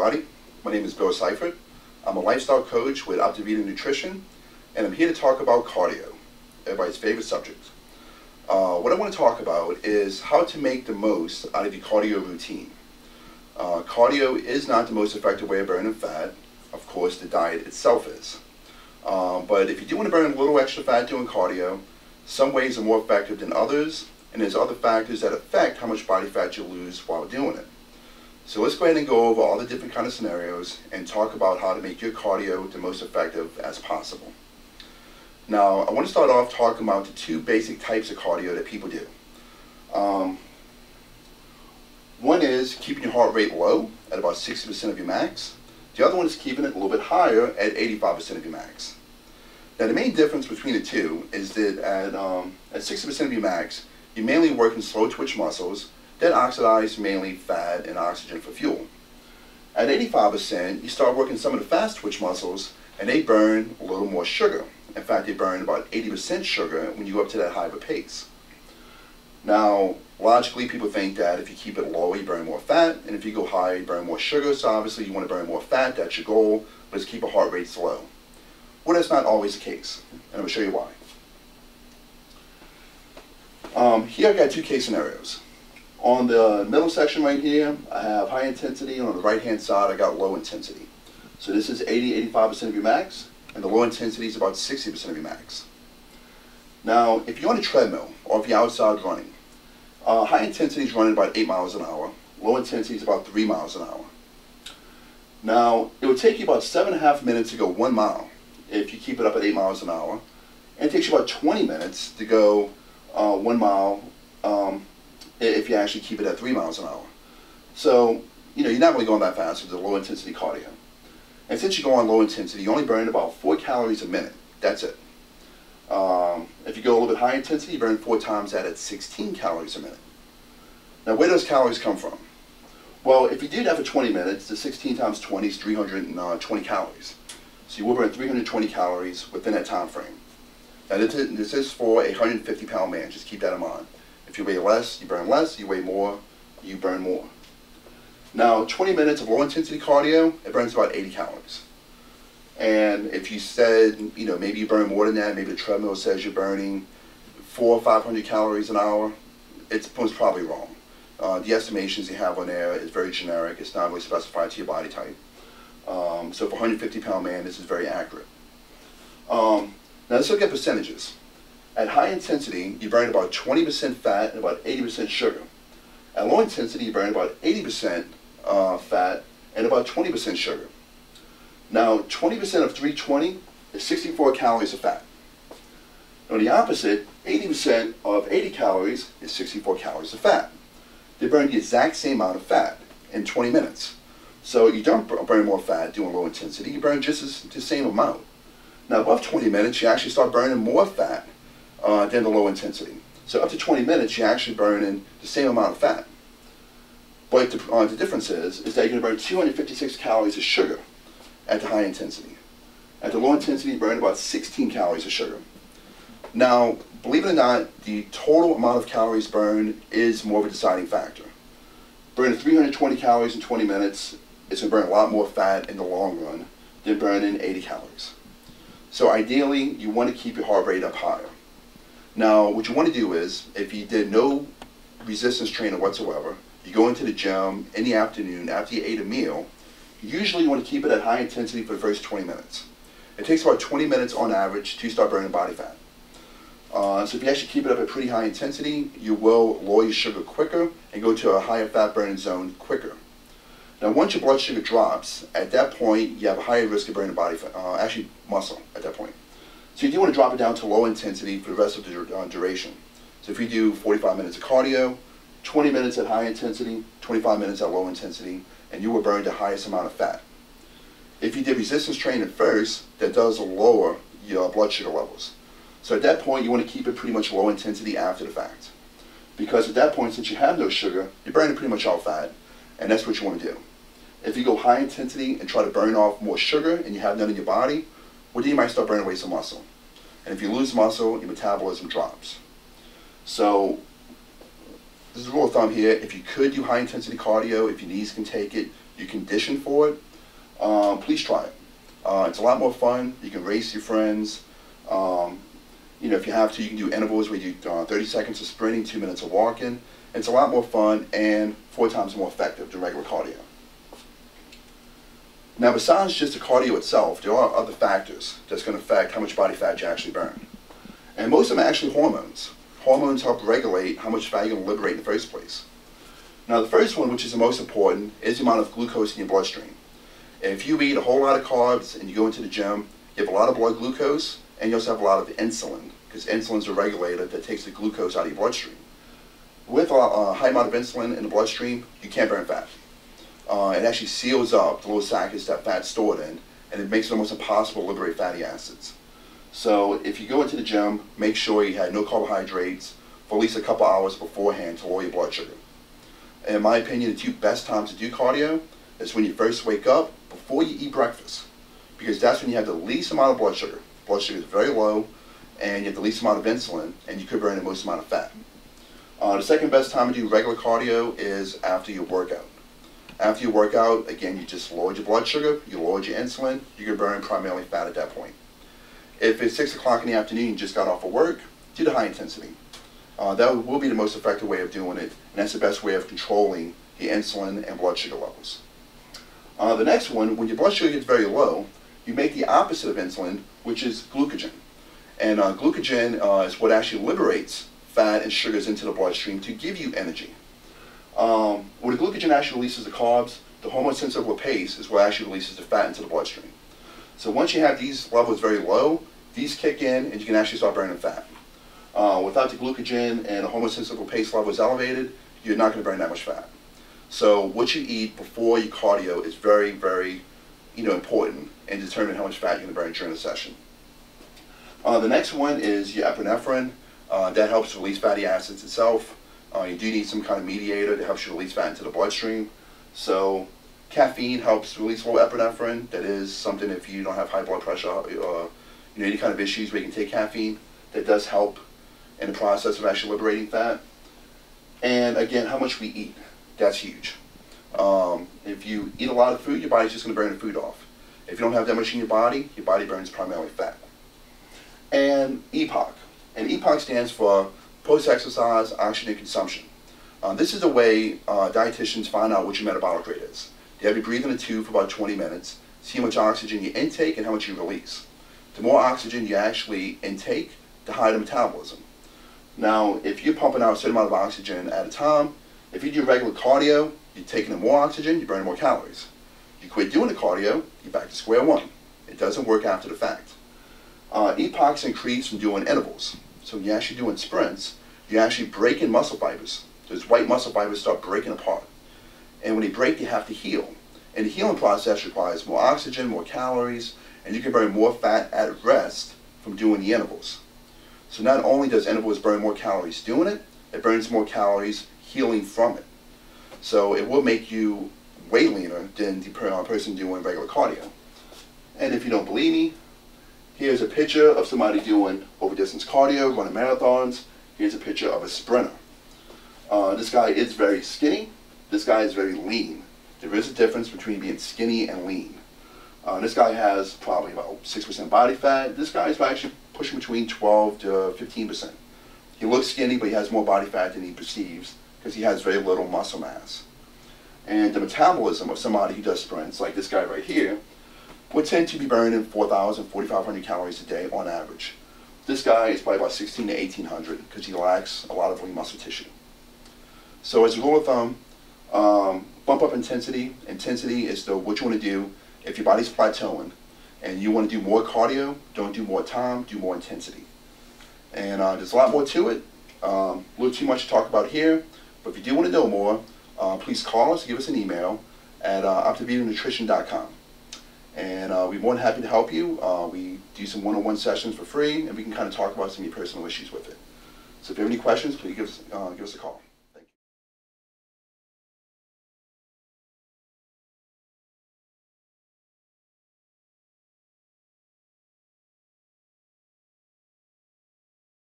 everybody. My name is Bill Seifert. I'm a lifestyle coach with Optivita Nutrition, and I'm here to talk about cardio, everybody's favorite subject. What I want to talk about is how to make the most out of your cardio routine. Cardio is not the most effective way of burning fat. Of course, the diet itself is. But if you do want to burn a little extra fat doing cardio, some ways are more effective than others, and there's other factors that affect how much body fat you lose while doing it. So let's go ahead and go over all the different kind of scenarios and talk about how to make your cardio the most effective as possible. Now, I want to start off talking about the two basic types of cardio that people do. One is keeping your heart rate low at about 60% of your max. The other one is keeping it a little bit higher at 85% of your max. Now, the main difference between the two is that at 60% of your max, you're mainly working slow twitch muscles that oxidize mainly fat and oxygen for fuel. At 85%, you start working some of the fast twitch muscles, and they burn a little more sugar. In fact, they burn about 80% sugar when you go up to that high of a pace. Now, logically, people think that if you keep it low, you burn more fat, and if you go higher, you burn more sugar. So obviously, you want to burn more fat. That's your goal. Let's keep a heart rate slow. Well, that's not always the case, and I'm going to show you why. Here I've got two case scenarios. On the middle section right here, I have high intensity, and on the right-hand side, I got low intensity. So this is 80-85% of your max, and the low intensity is about 60% of your max. Now, if you're on a treadmill, or if you're outside running, high intensity is running about 8 miles an hour. Low intensity is about 3 miles an hour. Now, it would take you about 7.5 minutes to go 1 mile if you keep it up at 8 miles an hour. And it takes you about 20 minutes to go 1 mile if you actually keep it at 3 miles an hour. So, you're not really going that fast with the low intensity cardio. And since you go on low intensity, you only burn about 4 calories a minute. That's it. If you go a little bit high intensity, you burn 4 times that at 16 calories a minute. Now, where do those calories come from? Well, if you do that for 20 minutes, the 16 times 20 is 320 calories. So you will burn 320 calories within that time frame. Now, this is for a 150-pound man. Just keep that in mind. If you weigh less, you burn less. You weigh more, you burn more. Now, 20 minutes of low-intensity cardio, it burns about 80 calories. And if you said, maybe you burn more than that, maybe the treadmill says you're burning 400 or 500 calories an hour, it's most probably wrong. The estimations you have on there is very generic. It's not really specified to your body type. So for a 150-pound man, this is very accurate. Now, let's look at percentages. At high intensity, you burn about 20% fat and about 80% sugar. At low intensity, you burn about 80% fat and about 20% sugar. Now, 20% of 320 is 64 calories of fat. On the opposite, 80% of 80 calories is 64 calories of fat. They burn the exact same amount of fat in 20 minutes. So you don't burn more fat doing low intensity, you burn just the same amount. Now, above 20 minutes, you actually start burning more fat than the low intensity. So up to 20 minutes, you're actually burning the same amount of fat. But the difference is that you're going to burn 256 calories of sugar at the high intensity. At the low intensity, you burn about 16 calories of sugar. Now, believe it or not, the total amount of calories burned is more of a deciding factor. Burning 320 calories in 20 minutes is going to burn a lot more fat in the long run than burning 80 calories. So ideally, you want to keep your heart rate up higher. Now, what you want to do is, if you did no resistance training whatsoever, you go into the gym in the afternoon after you ate a meal, usually you want to keep it at high intensity for the first 20 minutes. It takes about 20 minutes on average to start burning body fat. So if you actually keep it up at pretty high intensity, you will lower your sugar quicker and go to a higher fat burning zone quicker. Now, once your blood sugar drops, at that point, you have a higher risk of burning body fat, actually muscle at that point. So you do want to drop it down to low intensity for the rest of the duration. So if you do 45 minutes of cardio, 20 minutes at high intensity, 25 minutes at low intensity, and you will burn the highest amount of fat. If you did resistance training first, that does lower your blood sugar levels. So at that point, you want to keep it pretty much low intensity after the fact. Because at that point, since you have no sugar, you're burning pretty much all fat, and that's what you want to do. If you go high intensity and try to burn off more sugar and you have none in your body, well, then you might start burning away some muscle. And if you lose muscle, your metabolism drops. So this is a rule of thumb here. If you could do high intensity cardio, if your knees can take it, you condition for it, please try it. It's a lot more fun. You can race your friends. If you have to, you can do intervals where you do 30 seconds of sprinting, 2 minutes of walking. It's a lot more fun and 4 times more effective than regular cardio. Now, besides just the cardio itself, there are other factors that's going to affect how much body fat you actually burn. And most of them are actually hormones. Hormones help regulate how much fat you're going to liberate in the first place. Now, the first one, which is the most important, is the amount of glucose in your bloodstream. If you eat a whole lot of carbs and you go into the gym, you have a lot of blood glucose, and you also have a lot of insulin, because insulin is a regulator that takes the glucose out of your bloodstream. With a high amount of insulin in the bloodstream, you can't burn fat. It actually seals up the little sacs that fat's stored in, and it makes it almost impossible to liberate fatty acids. So if you go into the gym, make sure you had no carbohydrates for at least a couple hours beforehand to lower your blood sugar. In my opinion, the 2 best times to do cardio is when you first wake up before you eat breakfast, because that's when you have the least amount of blood sugar. Blood sugar is very low, and you have the least amount of insulin, and you could burn the most amount of fat. The second best time to do regular cardio is after your workout. After you work out, again, you just lowered your blood sugar, you lowered your insulin, you can burn primarily fat at that point. If it's 6 o'clock in the afternoon, you just got off of work, do the high intensity. That will be the most effective way of doing it, and that's the best way of controlling the insulin and blood sugar levels. The next one, when your blood sugar gets very low, you make the opposite of insulin, which is glucogen. And glucogen is what actually liberates fat and sugars into the bloodstream to give you energy. When the glucogen actually releases the carbs, the hormone-sensitive lipase is what actually releases the fat into the bloodstream. So once you have these levels very low, these kick in and you can actually start burning fat. Without the glucogen and the hormone-sensitive lipase level is elevated, you're not going to burn that much fat. So what you eat before your cardio is very, very important in determining how much fat you're going to burn during the session. The next one is your epinephrine. That helps release fatty acids itself. You do need some kind of mediator that helps you release fat into the bloodstream. So caffeine helps release low epinephrine. That is something if you don't have high blood pressure or any kind of issues where you can take caffeine, that does help in the process of actually liberating fat. And again, how much we eat, that's huge. If you eat a lot of food, your body's just going to burn the food off. If you don't have that much in your body burns primarily fat. And EPOC. And EPOC stands for post-exercise oxygen consumption. This is the way dietitians find out what your metabolic rate is. They have you breathe in a tube for about 20 minutes, see how much oxygen you intake and how much you release. The more oxygen you actually intake, the higher the metabolism. Now, if you're pumping out a certain amount of oxygen at a time, if you do regular cardio, you're taking in more oxygen, you're burning more calories. You quit doing the cardio, you're back to square one. It doesn't work after the fact. EPOCs increase from doing intervals. So when you're actually doing sprints, you're actually breaking muscle fibers. Those white muscle fibers start breaking apart. And when they break, you have to heal. And the healing process requires more oxygen, more calories, and you can burn more fat at rest from doing the intervals. So not only does intervals burn more calories doing it, it burns more calories healing from it. So it will make you way leaner than the person doing regular cardio. And if you don't believe me, here's a picture of somebody doing over-distance cardio, running marathons. Here's a picture of a sprinter. This guy is very skinny. This guy is very lean. There is a difference between being skinny and lean. This guy has probably about 6% body fat. This guy is actually pushing between 12 to 15%. He looks skinny, but he has more body fat than he perceives because he has very little muscle mass. And the metabolism of somebody who does sprints, like this guy right here, would tend to be burning 4,000, 4,500 calories a day on average. This guy is probably about 1,600 to 1,800 because he lacks a lot of lean muscle tissue. So as a rule of thumb, bump up intensity. Intensity is what you want to do if your body's plateauing and you want to do more cardio. Don't do more time, do more intensity. And there's a lot more to it. A little too much to talk about here, but if you do want to know more, please call us, give us an email at optivitanutrition.com. And we're more than happy to help you. We do some one-on-one sessions for free, and we can kind of talk about some of your personal issues with it. So if you have any questions, please give us a call.